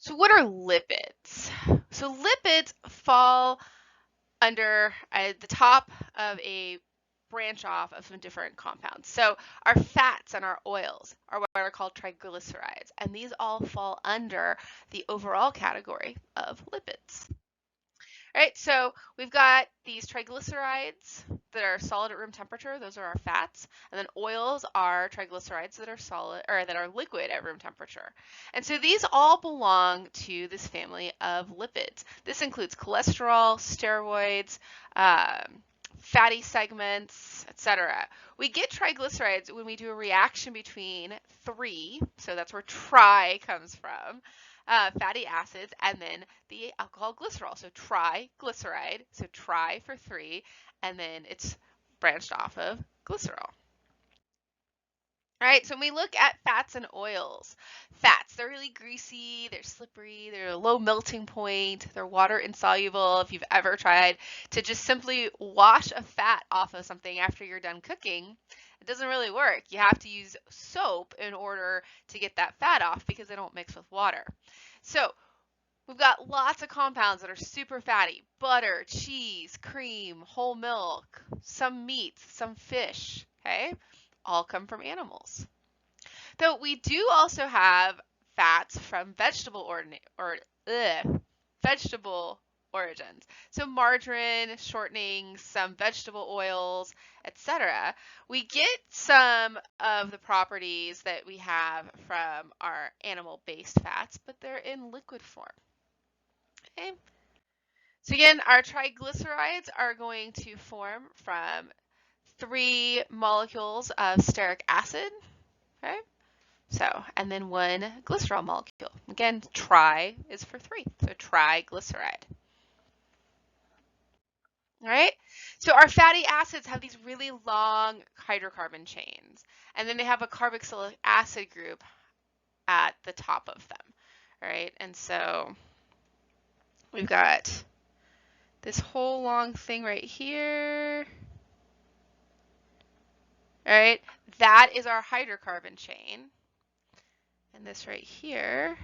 So what are lipids? So lipids fall under the top of a branch off of some different compounds. So our fats and our oils are what are called triglycerides, and these all fall under the overall category of lipids. All right, so we've got these triglycerides that are solid at room temperature. Those are our fats. And then oils are triglycerides that are solid or that are liquid at room temperature. And so these all belong to this family of lipids. This includes cholesterol, steroids, fatty segments, etc. We get triglycerides when we do a reaction between three, so that's where tri comes from, fatty acids, and then the alcohol glycerol. So triglyceride, so tri for three, and then it's branched off of glycerol. All right, so when we look at fats and oils, fats, they're really greasy, they're slippery, they're a low melting point, they're water insoluble. If you've ever tried to just simply wash a fat off of something after you're done cooking, it doesn't really work. You have to use soap in order to get that fat off because they don't mix with water. So we've got lots of compounds that are super fatty: butter, cheese, cream, whole milk, some meats, some fish, okay? All come from animals. Though we do also have fats from vegetable origins. So margarine, shortenings, some vegetable oils, etc. We get some of the properties that we have from our animal-based fats, but they're in liquid form. Okay. So again, our triglycerides are going to form from 3 molecules of stearic acid, okay? So, and then 1 glycerol molecule. Again, tri is for 3, so triglyceride. All right, so our fatty acids have these really long hydrocarbon chains, and then they have a carboxylic acid group at the top of them. All right, and so we've got this whole long thing right here. All right, that is our hydrocarbon chain. And this right here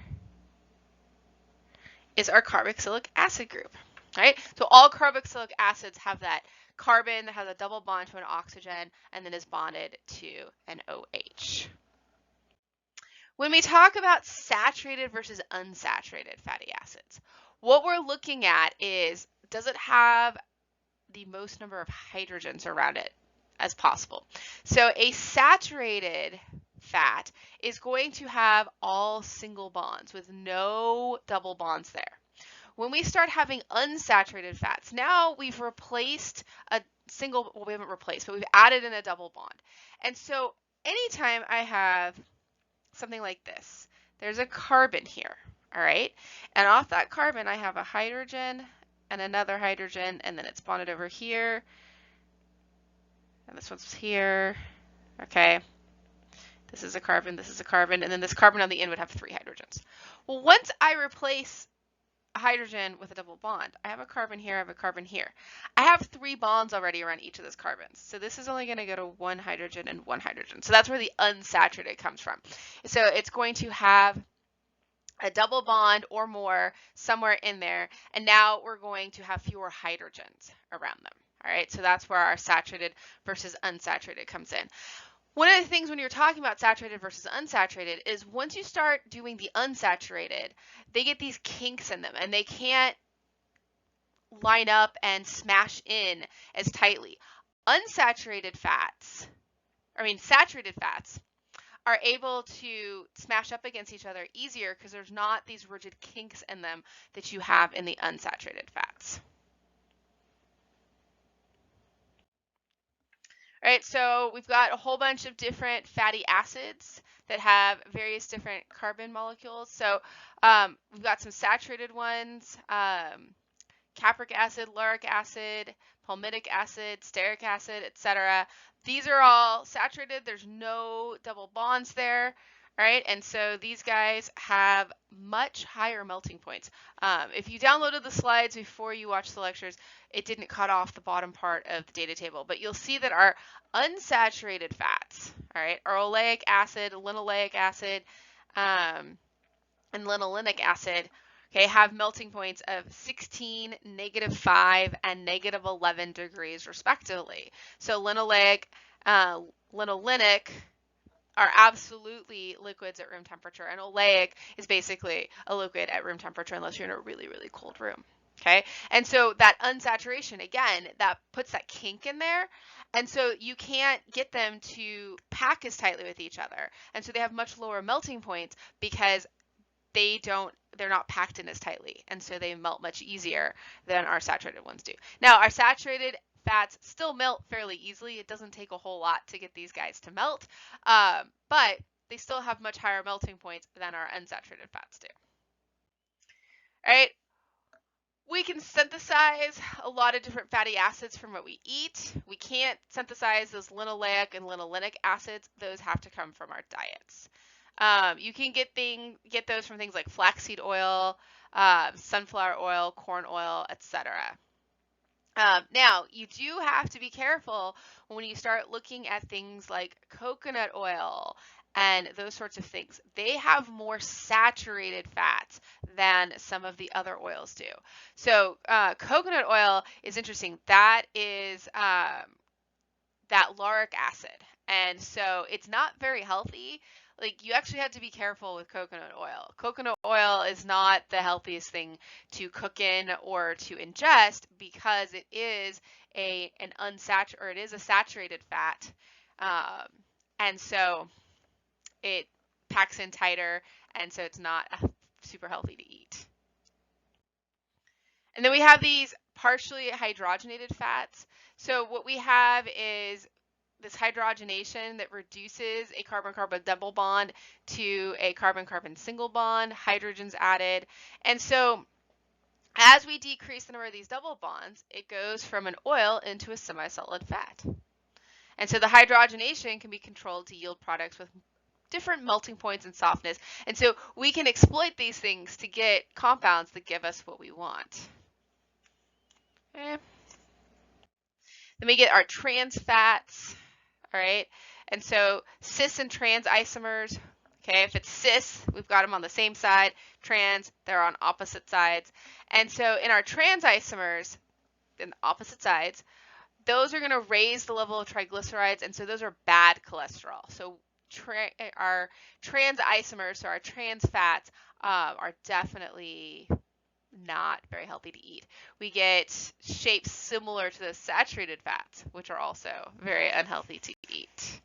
is our carboxylic acid group. All right, so all carboxylic acids have that carbon that has a double bond to an oxygen and then is bonded to an OH. When we talk about saturated versus unsaturated fatty acids, what we're looking at is, does it have the most number of hydrogens around it as possible? So a saturated fat is going to have all single bonds with no double bonds there. When we start having unsaturated fats, now we've replaced a single, well, we haven't replaced, but we've added in a double bond. And so anytime I have something like this, there's a carbon here, all right? And off that carbon, I have a hydrogen and another hydrogen, and then it's bonded over here. And this one's here, okay? This is a carbon, this is a carbon, and then this carbon on the end would have 3 hydrogens. Well, once I replace a hydrogen with a double bond, I have a carbon here, I have a carbon here. I have 3 bonds already around each of those carbons. So this is only going to go to 1 hydrogen and 1 hydrogen. So that's where the unsaturated comes from. So it's going to have a double bond or more somewhere in there, and now we're going to have fewer hydrogens around them. All right, so that's where our saturated versus unsaturated comes in. One of the things when you're talking about saturated versus unsaturated is once you start doing the unsaturated, they get these kinks in them and they can't line up and smash in as tightly. Saturated fats are able to smash up against each other easier because there's not these rigid kinks in them that you have in the unsaturated fats. All right, so we've got a whole bunch of different fatty acids that have various different carbon molecules. So we've got some saturated ones, capric acid, lauric acid, palmitic acid, stearic acid, etc. These are all saturated. There's no double bonds there. All right, and so these guys have much higher melting points. If you downloaded the slides before you watched the lectures, it didn't cut off the bottom part of the data table, but you'll see that our unsaturated fats, all right, are oleic acid, linoleic acid, and and linolenic acid, okay, have melting points of 16, -5, and -11 degrees respectively. So linolenic are absolutely liquids at room temperature, and oleic is basically a liquid at room temperature unless you're in a really, really cold room. Okay, and so that unsaturation, again, that puts that kink in there, and so you can't get them to pack as tightly with each other, and so they have much lower melting points because they're not packed in as tightly, and so they melt much easier than our saturated ones do. Now, our saturated fats still melt fairly easily. It doesn't take a whole lot to get these guys to melt, but they still have much higher melting points than our unsaturated fats do. All right, we can synthesize a lot of different fatty acids from what we eat. We can't synthesize those linoleic and linolenic acids. Those have to come from our diets. You can get those from things like flaxseed oil, sunflower oil, corn oil, etc. Now, you do have to be careful when you start looking at things like coconut oil and those sorts of things. They have more saturated fats than some of the other oils do. So coconut oil is interesting. That is that lauric acid. And so it's not very healthy. Like, you actually have to be careful with coconut oil. Coconut oil is not the healthiest thing to cook in or to ingest because it is a saturated fat, and so it packs in tighter, and so it's not super healthy to eat. And then we have these partially hydrogenated fats. So what we have is this hydrogenation that reduces a carbon-carbon double bond to a carbon-carbon single bond. Hydrogen's added. And so as we decrease the number of these double bonds, it goes from an oil into a semi-solid fat. And so the hydrogenation can be controlled to yield products with different melting points and softness. And so we can exploit these things to get compounds that give us what we want. Okay. Then we get our trans fats. All right, and so cis and trans isomers, okay, if it's cis, we've got them on the same side. Trans, they're on opposite sides. And so in our trans isomers, in the opposite sides, those are going to raise the level of triglycerides, and so those are bad cholesterol. So our trans isomers, so our trans fats, are definitely not very healthy to eat. We get shapes similar to the saturated fats, which are also very unhealthy to eat.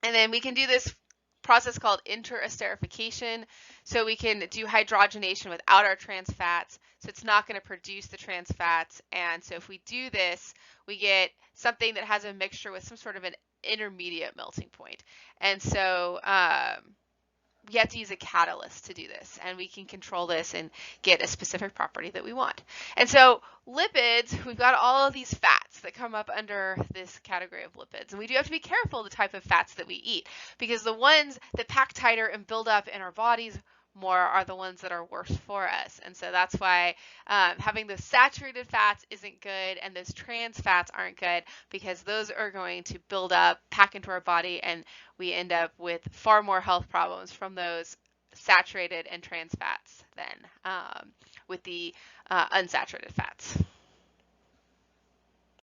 And then we can do this process called interesterification. So we can do hydrogenation without our trans fats. So it's not going to produce the trans fats. And so if we do this, we get something that has a mixture with some sort of an intermediate melting point. And so we have to use a catalyst to do this, and we can control this and get a specific property that we want. And so lipids, we've got all of these fats that come up under this category of lipids, and we do have to be careful the type of fats that we eat, because the ones that pack tighter and build up in our bodies more are the ones that are worse for us. And so that's why having those saturated fats isn't good, and those trans fats aren't good, because those are going to build up, pack into our body, and we end up with far more health problems from those saturated and trans fats than with the unsaturated fats.